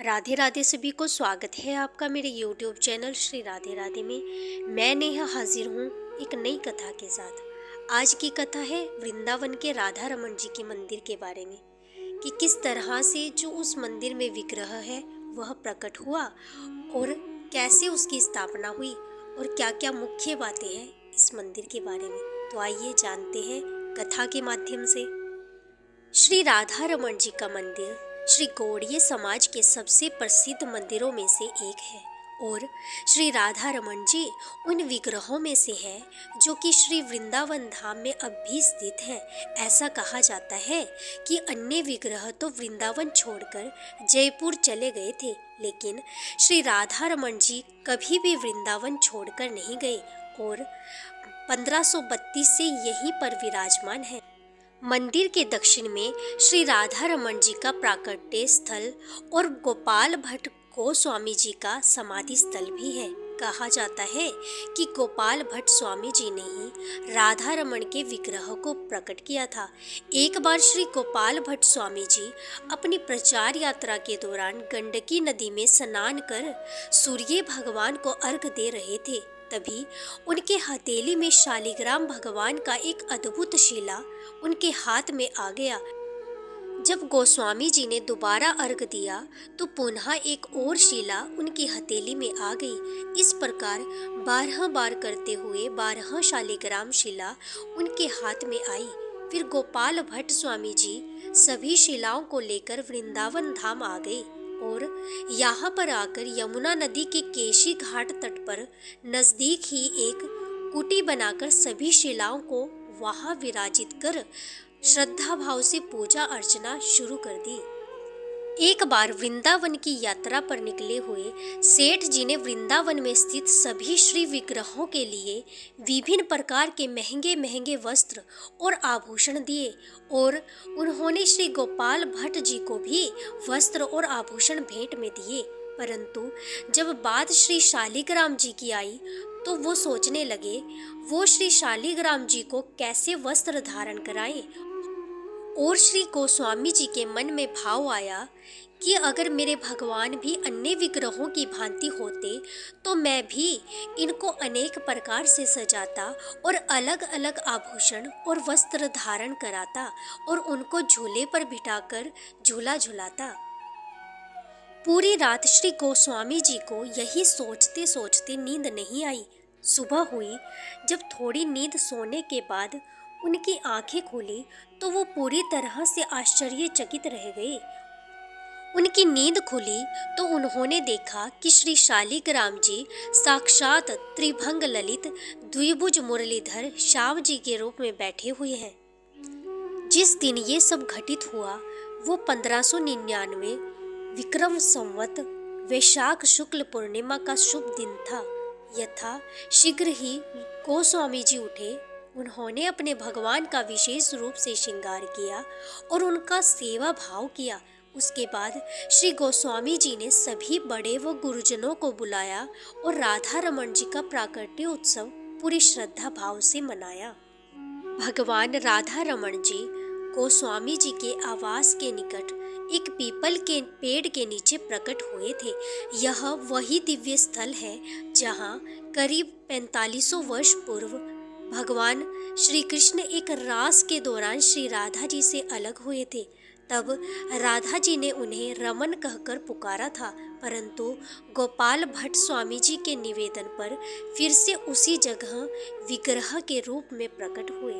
राधे राधे सभी को स्वागत है आपका मेरे YouTube चैनल श्री राधे राधे में। मैं नेहा हाजिर हूँ एक नई कथा के साथ। आज की कथा है वृंदावन के राधा रमन जी के मंदिर के बारे में कि किस तरह से जो उस मंदिर में विग्रह है वह प्रकट हुआ और कैसे उसकी स्थापना हुई और क्या क्या मुख्य बातें हैं इस मंदिर के बारे में। तो आइए जानते हैं कथा के माध्यम से। श्री राधा रमन जी का मंदिर श्री गौड़ीय समाज के सबसे प्रसिद्ध मंदिरों में से एक है और श्री राधा रमन जी उन विग्रहों में से है जो कि श्री वृंदावन धाम में अब भी स्थित है। ऐसा कहा जाता है कि अन्य विग्रह तो वृंदावन छोड़कर जयपुर चले गए थे, लेकिन श्री राधा रमन जी कभी भी वृंदावन छोड़कर नहीं गए और 1532 से यहीं पर विराजमान है। मंदिर के दक्षिण में श्री राधा रमन जी का प्राकट्य स्थल और गोपाल भट्ट गोस्वामी जी का समाधि स्थल भी है। कहा जाता है कि गोपाल भट्ट स्वामी जी ने ही राधा रमन के विग्रह को प्रकट किया था। एक बार श्री गोपाल भट्ट स्वामी जी अपनी प्रचार यात्रा के दौरान गंडकी नदी में स्नान कर सूर्य भगवान को अर्घ दे रहे थे। तभी उनके हथेली में शालिग्राम भगवान का एक अद्भुत शिला उनके हाथ में आ गया। जब गोस्वामी जी ने दोबारा अर्घ दिया तो पुनः एक और शिला उनकी हथेली में आ गई। इस प्रकार 12 बार करते हुए 12 शालिग्राम शिला उनके हाथ में आई। फिर गोपाल भट्ट स्वामी जी सभी शिलाओं को लेकर वृंदावन धाम आ गए और यहाँ पर आकर यमुना नदी के केशी घाट तट पर नजदीक ही एक कुटी बनाकर सभी शिलाओं को वहाँ विराजित कर श्रद्धा भाव से पूजा अर्चना शुरू कर दी। एक बार वृंदावन की यात्रा पर निकले हुए सेठ जी ने वृंदावन में स्थित सभी श्री विग्रहों के लिए विभिन्न प्रकार के महंगे महंगे वस्त्र और आभूषण दिए और उन्होंने श्री गोपाल भट्ट जी को भी वस्त्र और आभूषण भेंट में दिए। परंतु जब बात श्री शालिग्राम जी की आई तो वो सोचने लगे वो श्री शालिग्राम जी को कैसे वस्त्र धारण कराएं और श्री गोस्वामी जी के मन में भाव आया कि अगर मेरे भगवान भी अन्य विग्रहों की भांति होते तो मैं भी इनको अनेक प्रकार से सजाता और अलग अलग आभूषण और वस्त्र धारण कराता और उनको झूले पर बिठाकर झूला झुलाता। पूरी रात श्री गोस्वामी जी को यही सोचते सोचते नींद नहीं आई। सुबह हुई। जब थोड़ी नींद सोने के बाद उनकी आंखें खुली तो वो पूरी तरह से आश्चर्यचकित रह गए। उनकी नींद खुली तो उन्होंने देखा कि श्री शालिग्राम जी साक्षात त्रिभंग ललित द्विभुज मुरलीधर श्याम जी के रूप में बैठे हुए हैं। जिस दिन ये सब घटित हुआ वो 1599 विक्रम संवत वैशाख शुक्ल पूर्णिमा का शुभ दिन था। यथा शीघ्र ही गोस्वामी जी उठे। उन्होंने अपने भगवान का विशेष रूप से श्रृंगार किया और उनका सेवा भाव किया। उसके बाद श्री गोस्वामी जी ने सभी बड़े व गुरुजनों को बुलाया और राधा रमन जी का प्राकट्य उत्सव पूरी श्रद्धा भाव से मनाया। भगवान राधा रमन जी गोस्वामी जी के आवास के निकट एक पीपल के पेड़ के नीचे प्रकट हुए थे। यह वही दिव्य स्थल है जहाँ करीब 4500 वर्ष पूर्व भगवान श्री कृष्ण एक रास के दौरान श्री राधा जी से अलग हुए थे। तब राधा जी ने उन्हें रमन कहकर पुकारा था, परंतु गोपाल भट्ट स्वामी जी के निवेदन पर फिर से उसी जगह विग्रह के रूप में प्रकट हुए।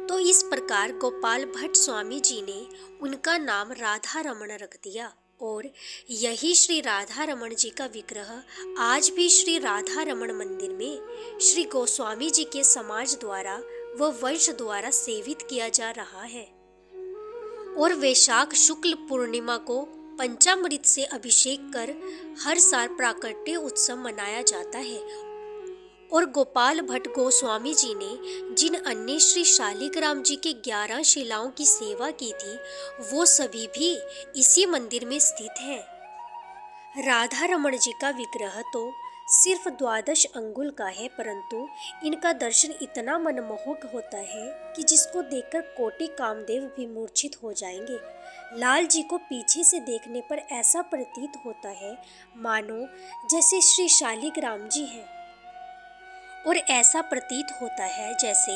तो इस प्रकार गोपाल भट्ट स्वामी जी ने उनका नाम राधा रमन रख दिया और यही श्री राधा रमन जी का विग्रह आज भी श्री राधा रमन मंदिर में श्री गोस्वामी जी के समाज द्वारा व वंश द्वारा सेवित किया जा रहा है। और वैशाख शुक्ल पूर्णिमा को पंचामृत से अभिषेक कर हर साल प्राकट्य उत्सव मनाया जाता है। और गोपाल भट्ट गोस्वामी जी ने जिन अन्य श्री शालिग्राम जी के 11 शिलाओं की सेवा की थी वो सभी भी इसी मंदिर में स्थित हैं। राधा रमन जी का विग्रह तो सिर्फ 12 अंगुल का है, परंतु इनका दर्शन इतना मनमोहक होता है कि जिसको देखकर कोटि कामदेव भी मूर्छित हो जाएंगे। लाल जी को पीछे से देखने पर ऐसा प्रतीत होता है मानो जैसे श्री शालिग्राम जी हैं, और ऐसा प्रतीत होता है जैसे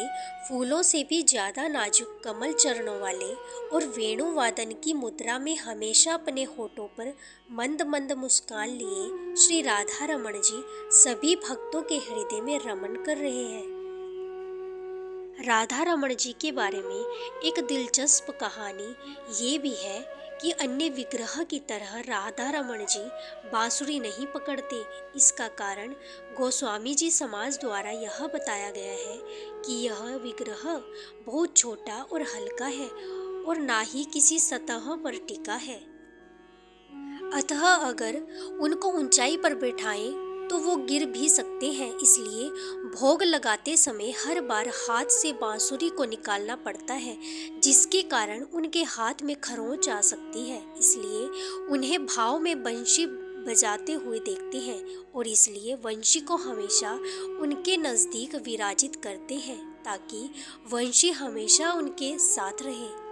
फूलों से भी ज्यादा नाजुक कमल चरणों वाले और वेणु वादन की मुद्रा में हमेशा अपने होठों पर मंद मंद मुस्कान लिए श्री राधा रमण जी सभी भक्तों के हृदय में रमण कर रहे हैं। राधा रमण जी के बारे में एक दिलचस्प कहानी ये भी है कि अन्य विग्रह की तरह राधा रमण जी बांसुरी नहीं पकड़ते। इसका कारण गोस्वामी जी समाज द्वारा यह बताया गया है कि यह विग्रह बहुत छोटा और हल्का है और ना ही किसी सतह पर टिका है, अतः अगर उनको ऊंचाई पर बैठाएं तो वो गिर भी सकते हैं। इसलिए भोग लगाते समय हर बार हाथ से बांसुरी को निकालना पड़ता है, जिसके कारण उनके हाथ में खरोंच आ सकती है। इसलिए उन्हें भाव में बंशी बजाते हुए देखते हैं और इसलिए वंशी को हमेशा उनके नज़दीक विराजित करते हैं ताकि वंशी हमेशा उनके साथ रहे।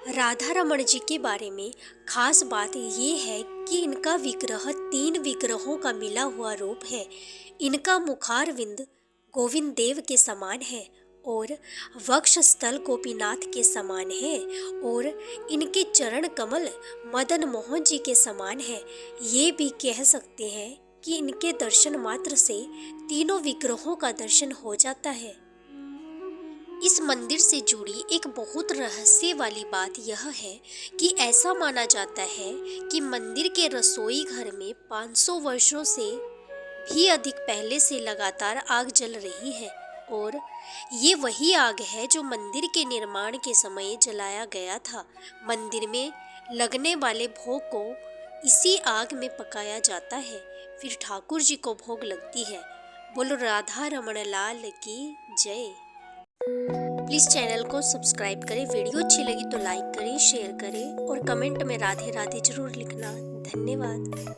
राधा रमण जी के बारे में खास बात ये है कि इनका विग्रह 3 विग्रहों का मिला हुआ रूप है। इनका मुखारविंद गोविंद देव के समान है और वक्षस्थल गोपीनाथ के समान है और इनके चरण कमल मदन मोहन जी के समान है। ये भी कह सकते हैं कि इनके दर्शन मात्र से तीनों विग्रहों का दर्शन हो जाता है। इस मंदिर से जुड़ी एक बहुत रहस्य वाली बात यह है कि ऐसा माना जाता है कि मंदिर के रसोई घर में 500 वर्षों से भी अधिक पहले से लगातार आग जल रही है और ये वही आग है जो मंदिर के निर्माण के समय जलाया गया था। मंदिर में लगने वाले भोग को इसी आग में पकाया जाता है, फिर ठाकुर जी को भोग लगती है। बोलो राधा रमण लाल की जय। प्लीज़ चैनल को सब्सक्राइब करें। वीडियो अच्छी लगी तो लाइक करें, शेयर करें और कमेंट में राधे राधे जरूर लिखना। धन्यवाद।